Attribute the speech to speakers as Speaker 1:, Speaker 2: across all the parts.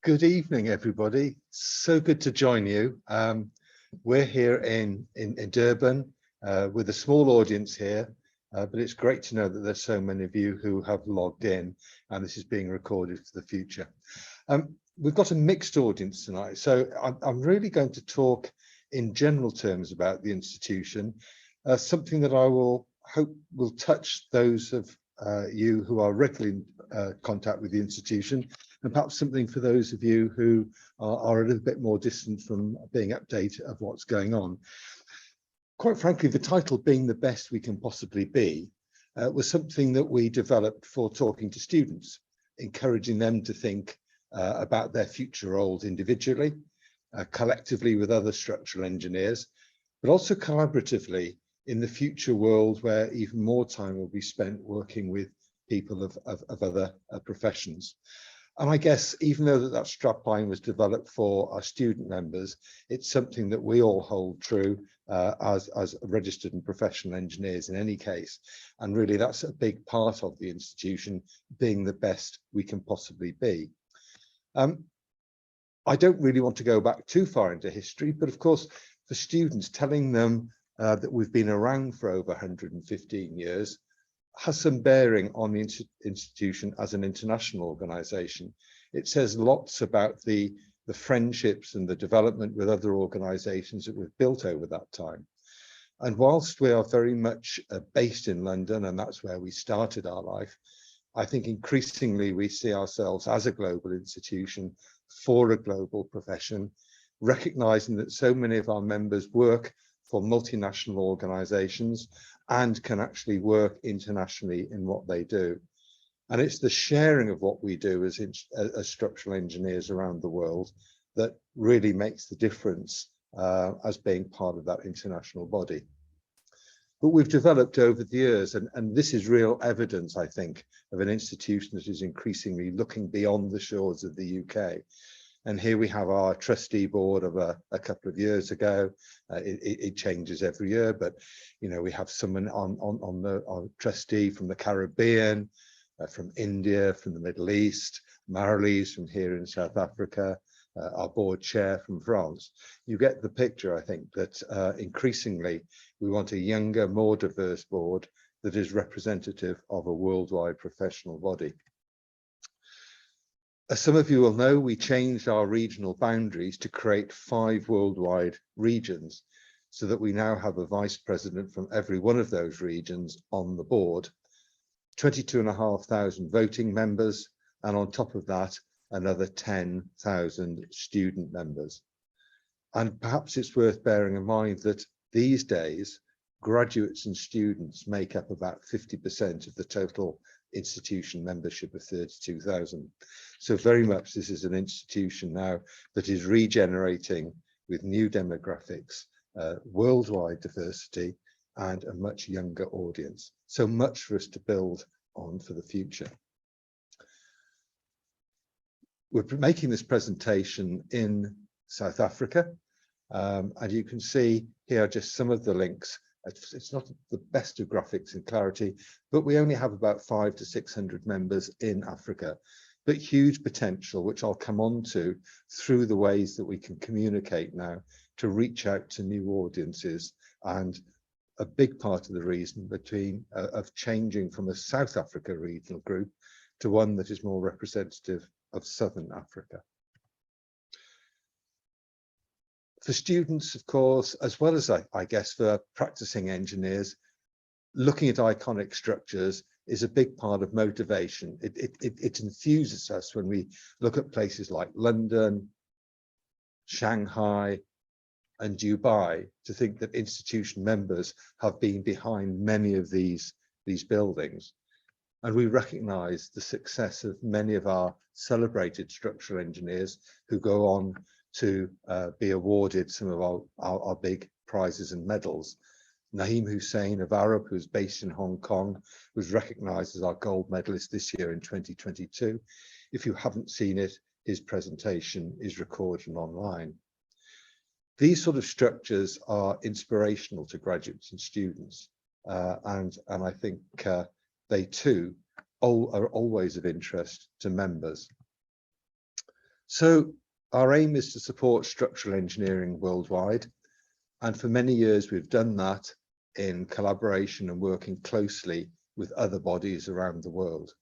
Speaker 1: Good evening, everybody. So good to join you. We're here in Durban with a small audience here, but it's great to know that there's so many of you who have logged in, and this is being recorded for the future. We've got a mixed audience tonight, so I'm really going to talk in general terms about the institution, something that I will hope will touch those of you who are regularly in contact with the institution, and perhaps something for those of you who are a little bit more distant from being updated of what's going on. Quite frankly, the title "Being the Best We Can Possibly Be" was something that we developed for talking to students, encouraging them to think about their future roles individually, collectively with other structural engineers, but also collaboratively in the future world where even more time will be spent working with people of other professions. And I guess even though that strapline was developed for our student members, it's something that we all hold true as registered and professional engineers in any case. And really that's a big part of the institution, being the best we can possibly be. I don't really want to go back too far into history, but of course for students, telling them that we've been around for over 115 years has some bearing on the institution as an international organisation. It says lots about the friendships and the development with other organisations that we've built over that time. And whilst we are very much based in London, and that's where we started our life, I think increasingly we see ourselves as a global institution for a global profession, recognising that so many of our members work for multinational organisations and can actually work internationally in what they do. And it's the sharing of what we do as structural engineers around the world that really makes the difference as being part of that international body. But we've developed over the years, and this is real evidence, I think, of an institution that is increasingly looking beyond the shores of the UK. And here we have our trustee board of a couple of years ago. It changes every year, but you know, we have someone on our trustee from the Caribbean, from India, from the Middle East, Marlies from here in South Africa, our board chair from France. You get the picture, I think, that increasingly we want a younger, more diverse board that is representative of a worldwide professional body. As some of you will know, we changed our regional boundaries to create 5 worldwide regions so that we now have a vice president from every one of those regions on the board, 22,500 voting members, and on top of that, another 10,000 student members. And perhaps it's worth bearing in mind that these days, graduates and students make up about 50% of the total institution membership of 32,000. So very much this is an institution now that is regenerating with new demographics, worldwide diversity, and a much younger audience. So much for us to build on for the future. We're making this presentation in South Africa, and you can see here are just some of the links. It's not the best of graphics and clarity, but we only have about 500 to 600 members in Africa, but huge potential, which I'll come on to through the ways that we can communicate now to reach out to new audiences. And a big part of the reason of changing from a South Africa regional group to one that is more representative of Southern Africa. For students, of course, as well as I guess for practicing engineers, looking at iconic structures is a big part of motivation. It enthuses us when we look at places like London, Shanghai, and Dubai, to think that institution members have been behind many of these buildings. And we recognise the success of many of our celebrated structural engineers who go on to be awarded some of our big prizes and medals. Naeem Hussain of Arab, who's based in Hong Kong, was recognised as our gold medalist this year in 2022. If you haven't seen it, his presentation is recorded online. These sort of structures are inspirational to graduates and students, and I think they too are always of interest to members. So our aim is to support structural engineering worldwide. And for many years, we've done that in collaboration and working closely with other bodies around the world.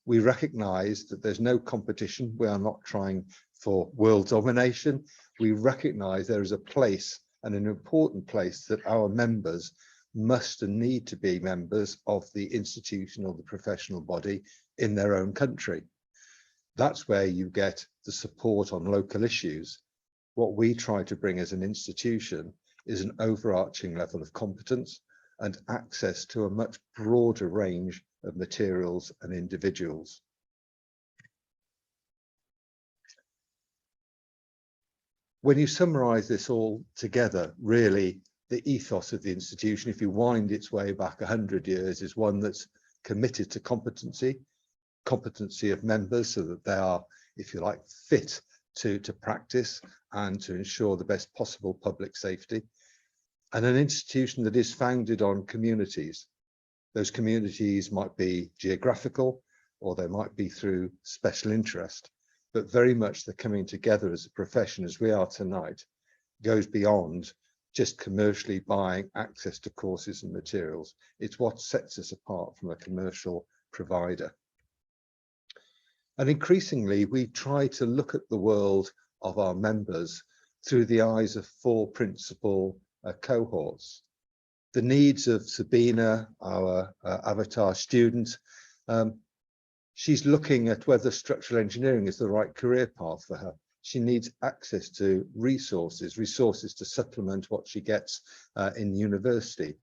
Speaker 1: We recognize that there's no competition. We are not trying for world domination. We recognize there is a place, and an important place, that our members must and need to be members of the institution or the professional body in their own country. That's where you get the support on local issues. What we try to bring as an institution is an overarching level of competence and access to a much broader range of materials and individuals. When you summarize this all together, really, the ethos of the institution, if you wind its way back 100 years, is one that's committed to competency of members so that they are, if you like, fit to practice and to ensure the best possible public safety. And an institution that is founded on communities. Those communities might be geographical, or they might be through special interest, but very much the coming together as a profession, as we are tonight, goes beyond just commercially buying access to courses and materials. It's what sets us apart from a commercial provider. And increasingly, we try to look at the world of our members through the eyes of four principal cohorts. The needs of Sabina, our avatar student, she's looking at whether structural engineering is the right career path for her. She needs access to resources to supplement what she gets in university.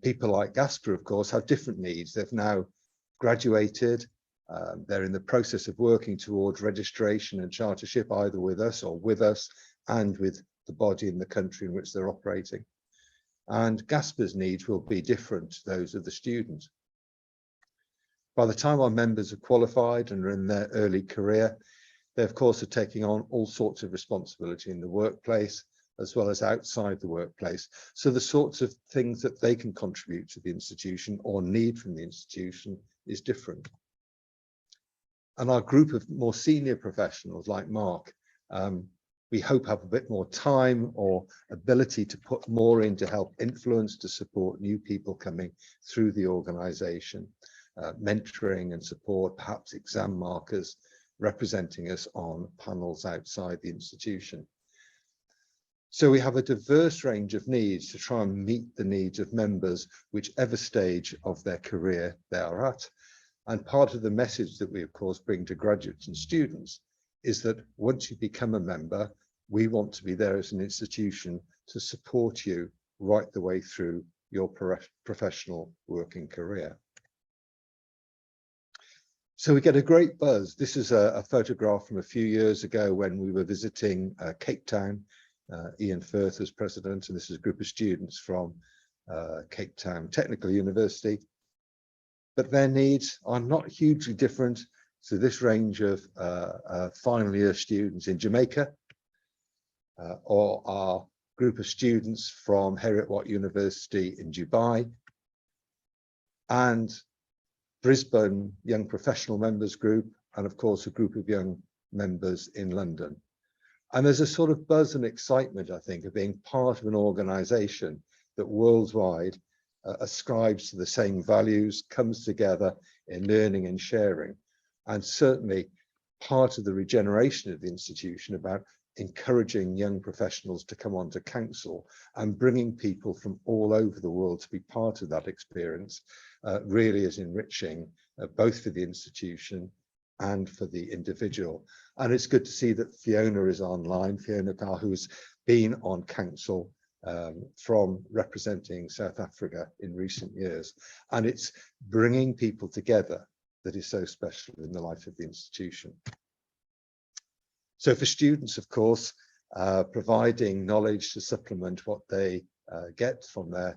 Speaker 1: People like Gasper, of course, have different needs. They've now graduated. They're in the process of working towards registration and chartership, either with us and with the body in the country in which they're operating. And Gasper's needs will be different to those of the student. By the time our members are qualified and are in their early career, they of course are taking on all sorts of responsibility in the workplace as well as outside the workplace. So the sorts of things that they can contribute to the institution or need from the institution is different. And our group of more senior professionals like Mark, we hope have a bit more time or ability to put more in to help influence, to support new people coming through the organization, mentoring and support, perhaps exam markers, representing us on panels outside the institution. So we have a diverse range of needs to try and meet the needs of members, whichever stage of their career they are at. And part of the message that we, of course, bring to graduates and students is that once you become a member, we want to be there as an institution to support you right the way through your professional working career. So we get a great buzz. This is a photograph from a few years ago when we were visiting Cape Town. Ian Firth was president, and this is a group of students from Cape Town Technical University. But their needs are not hugely different to this range of final year students in Jamaica, or our group of students from Heriot-Watt University in Dubai, and Brisbane Young Professional Members Group, and of course a group of young members in London. And there's a sort of buzz and excitement, I think, of being part of an organization that worldwide ascribes to the same values, comes together in learning and sharing, and certainly part of the regeneration of the institution about encouraging young professionals to come onto council and bringing people from all over the world to be part of that experience really is enriching both for the institution and for the individual. And it's good to see that Fiona is online, Fiona Carr, who's been on council from representing South Africa in recent years. And it's bringing people together that is so special in the life of the institution. So for students, of course, providing knowledge to supplement what they get from their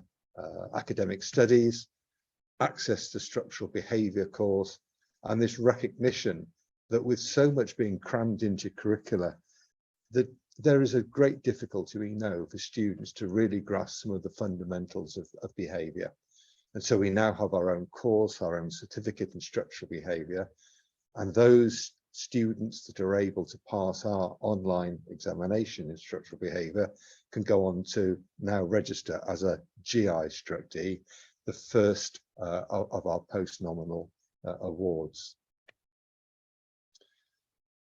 Speaker 1: academic studies, access to structural behaviour course, and this recognition that with so much being crammed into curricula, that there is a great difficulty, we know, for students to really grasp some of the fundamentals of behaviour. And so we now have our own course, our own certificate in structural behaviour, and those students that are able to pass our online examination in structural behaviour can go on to now register as a GI instructee, the first of our post-nominal awards.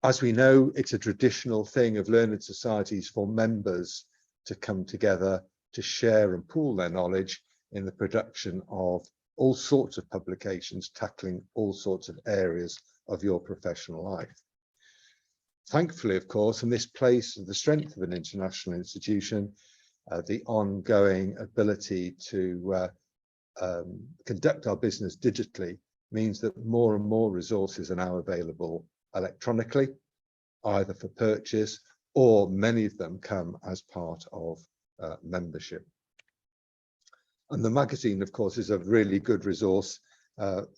Speaker 1: As we know, it's a traditional thing of learned societies for members to come together to share and pool their knowledge in the production of all sorts of publications tackling all sorts of areas of your professional life. Thankfully, of course, and this plays to the strength of an international institution, the ongoing ability to conduct our business digitally means that more and more resources are now available electronically, either for purchase, or many of them come as part of membership. And the magazine, of course, is a really good resource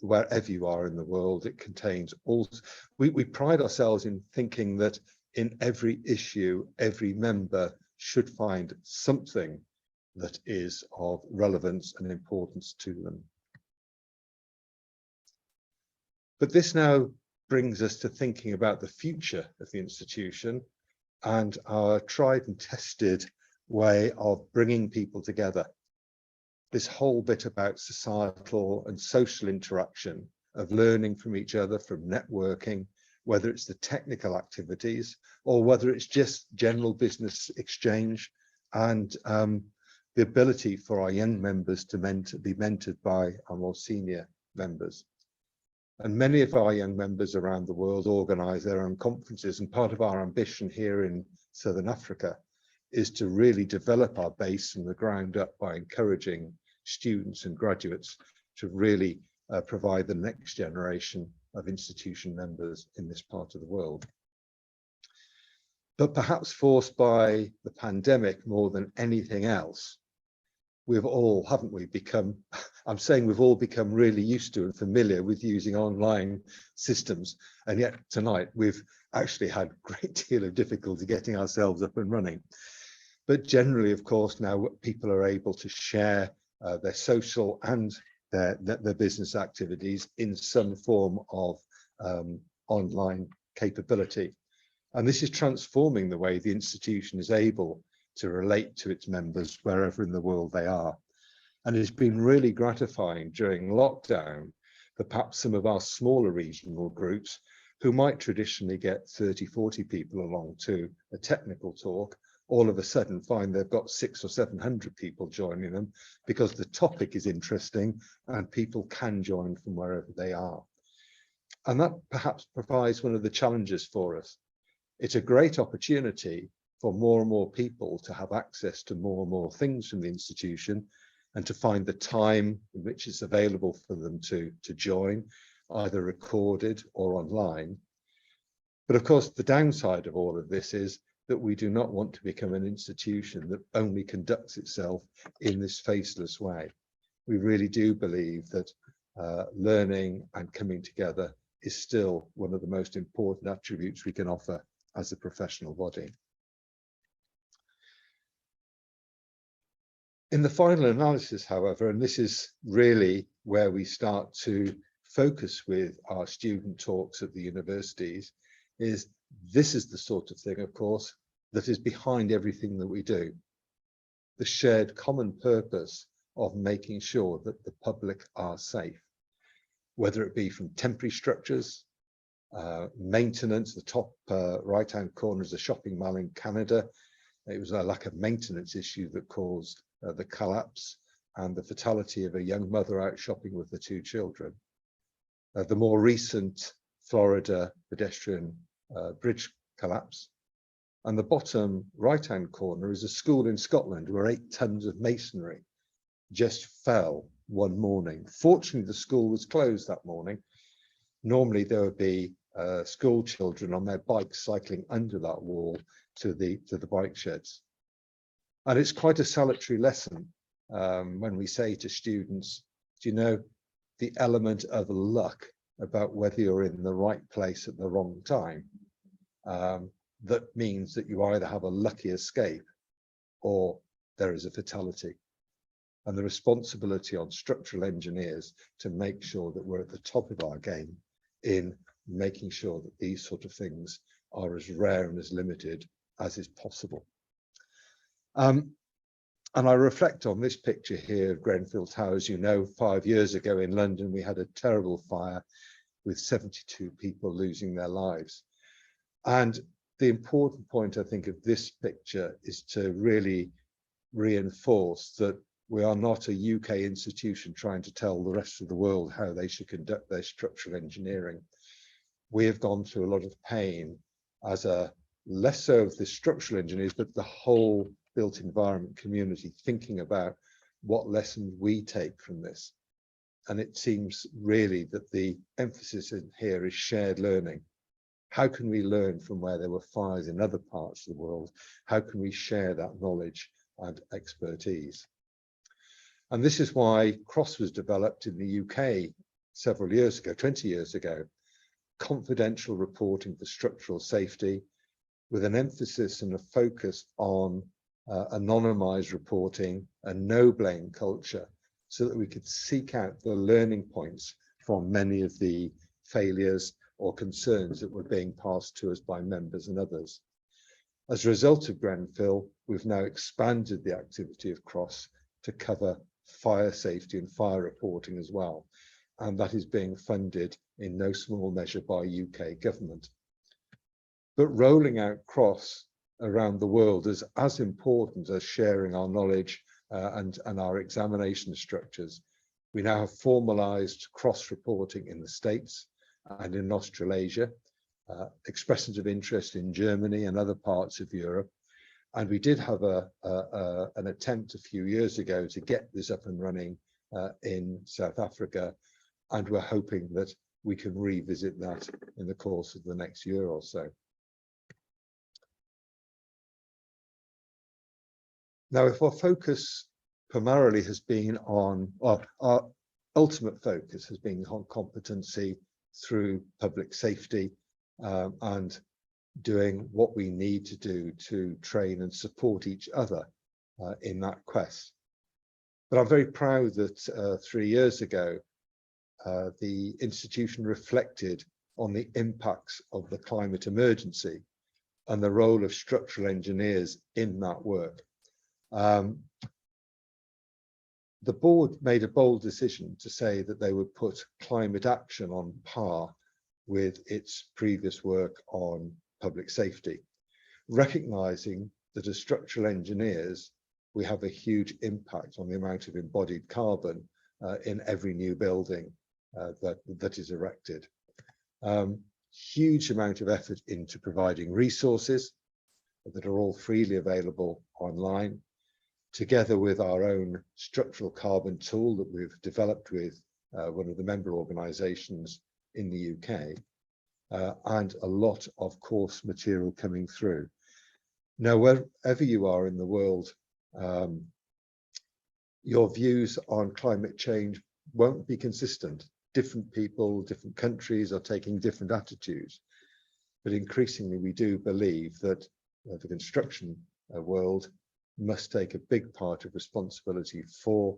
Speaker 1: wherever you are in the world. It contains all. We pride ourselves in thinking that in every issue, every member should find something that is of relevance and importance to them. But this now brings us to thinking about the future of the institution and our tried and tested way of bringing people together. This whole bit about societal and social interaction, of learning from each other, from networking, whether it's the technical activities or whether it's just general business exchange, and the ability for our young members to be mentored by our more senior members. And many of our young members around the world organise their own conferences, and part of our ambition here in Southern Africa is to really develop our base from the ground up by encouraging students and graduates to really provide the next generation of institution members in this part of the world. But perhaps forced by the pandemic more than anything else, we've all, haven't we, become, I'm saying we've all become really used to and familiar with using online systems. And yet tonight we've actually had a great deal of difficulty getting ourselves up and running. But generally, of course, now people are able to share their social and their business activities in some form of online capability. And this is transforming the way the institution is able to relate to its members wherever in the world they are. And it's been really gratifying during lockdown that perhaps some of our smaller regional groups, who might traditionally get 30, 40 people along to a technical talk, all of a sudden find they've got 600 or 700 people joining them because the topic is interesting and people can join from wherever they are. And that perhaps provides one of the challenges for us. It's a great opportunity for more and more people to have access to more and more things from the institution and to find the time in which it's available for them to join, either recorded or online. But of course, the downside of all of this is that we do not want to become an institution that only conducts itself in this faceless way. We really do believe that learning and coming together is still one of the most important attributes we can offer as a professional body. In the final analysis, however, and this is really where we start to focus with our student talks at the universities, is this is the sort of thing, of course, that is behind everything that we do. The shared common purpose of making sure that the public are safe, whether it be from temporary structures, maintenance. The top right-hand corner is a shopping mall in Canada. It was a lack of maintenance issue that caused the collapse and the fatality of a young mother out shopping with the 2 children. The more recent Florida pedestrian bridge collapse. And the bottom right-hand corner is a school in Scotland where 8 tons of masonry just fell one morning. Fortunately, the school was closed that morning. Normally there would be school children on their bikes cycling under that wall to the bike sheds. And it's quite a salutary lesson when we say to students, do you know, the element of luck about whether you're in the right place at the wrong time, that means that you either have a lucky escape or there is a fatality. And the responsibility on structural engineers to make sure that we're at the top of our game in making sure that these sort of things are as rare and as limited as is possible. And I reflect on this picture here of Grenfell Tower. As you know, 5 years ago in London, we had a terrible fire with 72 people losing their lives. And the important point, I think, of this picture is to really reinforce that we are not a UK institution trying to tell the rest of the world how they should conduct their structural engineering. We have gone through a lot of pain as a less so of the structural engineers, but the whole built environment community thinking about what lessons we take from this. And it seems really that the emphasis in here is shared learning. How can we learn from where there were fires in other parts of the world? How can we share that knowledge and expertise? And this is why CROSS was developed in the UK several years ago, 20 years ago, confidential reporting for structural safety, with an emphasis and a focus on anonymized reporting and no blame culture, so that we could seek out the learning points from many of the failures or concerns that were being passed to us by members and others. As a result of Grenfell, we've now expanded the activity of CROSS to cover fire safety and fire reporting as well. And that is being funded in no small measure by UK government. But rolling out CROSS around the world is as important as sharing our knowledge and our examination structures. We now have formalized CROSS reporting in the States and in Australasia, expressions of interest in Germany and other parts of Europe. And we did have an attempt a few years ago to get this up and running in South Africa. And we're hoping that we can revisit that in the course of the next year or so. Now, if our focus primarily has been on, our ultimate focus has been on competency through public safety and doing what we need to do to train and support each other in that quest. But I'm very proud that 3 years ago, the institution reflected on the impacts of the climate emergency and the role of structural engineers in that work. The board made a bold decision to say that they would put climate action on par with its previous work on public safety, recognizing that as structural engineers, we have a huge impact on the amount of embodied carbon in every new building that is erected. Huge amount of effort into providing resources that are all freely available online, together with our own structural carbon tool that we've developed with one of the member organisations in the UK, and a lot of course material coming through. Now, wherever you are in the world, your views on climate change won't be consistent. Different people, different countries are taking different attitudes. But increasingly, we do believe that the construction world must take a big part of responsibility for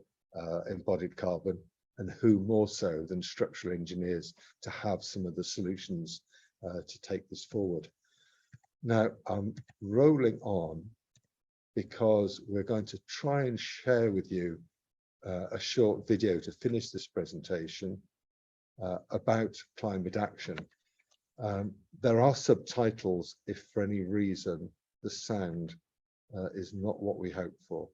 Speaker 1: embodied carbon, and who more so than structural engineers to have some of the solutions to take this forward. Now, I'm rolling on because we're going to try and share with you a short video to finish this presentation about climate action. There are subtitles if for any reason the sound is not what we hoped for.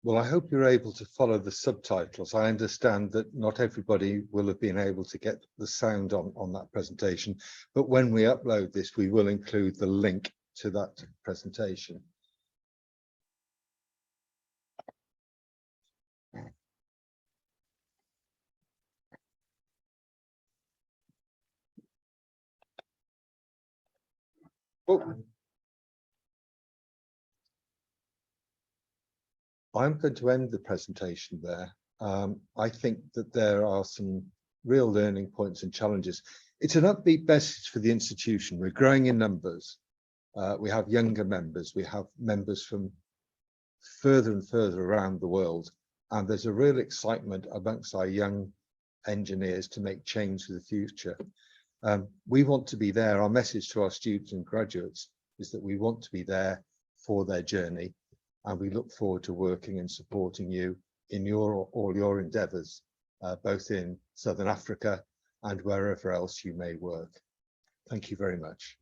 Speaker 1: Well, I hope you're able to follow the subtitles. I understand that not everybody will have been able to get the sound on that presentation, but when we upload this, we will include the link to that presentation. Oh. I'm going to end the presentation there. I think that there are some real learning points and challenges. It's an upbeat message for the institution. We're growing in numbers. We have younger members. We have members from further and further around the world. And there's a real excitement amongst our young engineers to make change for the future. We want to be there. Our message to our students and graduates is that we want to be there for their journey. And we look forward to working and supporting you in all your endeavours, both in Southern Africa and wherever else you may work. Thank you very much.